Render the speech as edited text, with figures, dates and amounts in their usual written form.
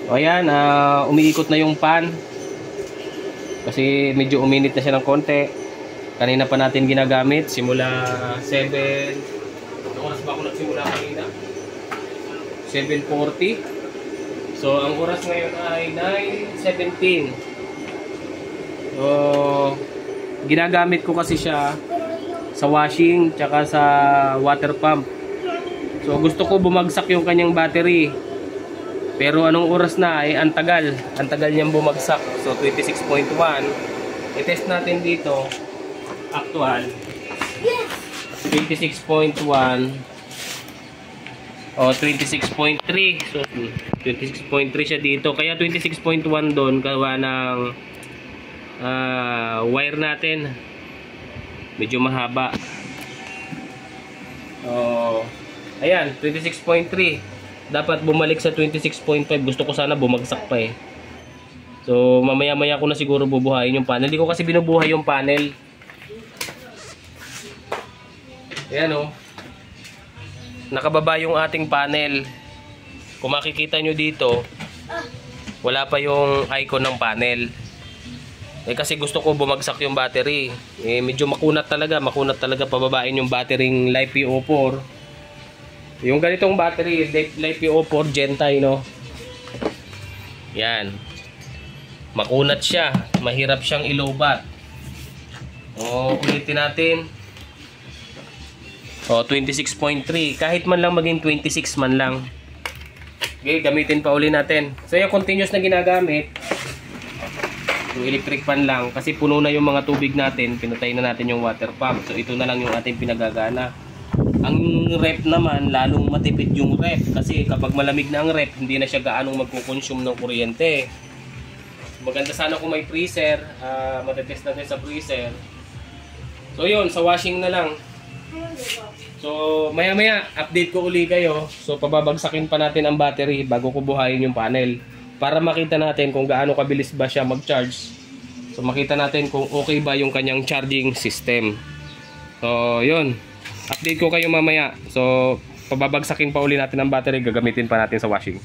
O ayan, umiikot na yung pan. Kasi medyo uminit na siya ng konti. Kanina pa natin ginagamit. Simula 7. Ano oras ba ako nagsimula kanina? 7:40. So, ang oras ngayon ay 9:17. So, ginagamit ko kasi siya sa washing tsaka sa water pump. So, gusto ko bumagsak yung kanyang battery. Pero anong oras na ay antagal niyang bumagsak. So 26.1. I-test natin dito. Actual 26.1 o 26.3. So 26.3 siya dito. Kaya 26.1 doon gawa ng wire natin. Medyo mahaba. Ayan, 26.3. Dapat bumalik sa 26.5. Gusto ko sana bumagsak pa eh. So mamaya-maya ko na siguro bubuhayin yung panel. Hindi ko kasi binubuhay yung panel. Ayan o. Nakababa yung ating panel. Kung makikita nyo dito, wala pa yung icon ng panel. Eh kasi gusto ko bumagsak yung battery. Eh medyo makunat talaga pababain yung battery LiPo4. Yung ganitong battery, LiPo4 Gentile, no? Yan. Makunat siya. Mahirap siyang ilobat. Ulitin natin. 26.3. Kahit man lang maging 26 man lang. Okay, gamitin pa uli natin. So yung continuous na ginagamit, yung electric fan lang. Kasi puno na yung mga tubig natin. Pinatay na natin yung water pump. So ito na lang yung ating pinagagana. Ang ref naman, lalong matipid yung ref. Kasi kapag malamig na ang ref, hindi na siya gaanong magkukonsume ng kuryente. Maganda sana kung may freezer. Matetest natin sa freezer. So yun, sa washing na lang. So maya maya, update ko uli kayo. So pababagsakin pa natin ang battery bago ko buhayin yung panel. Para makita natin kung gaano kabilis ba siya mag-charge. So makita natin kung okay ba yung kanyang charging system. So yun. Update ko kayo mamaya. So, pababagsakin pa uli natin ang battery. Gagamitin pa natin sa washing.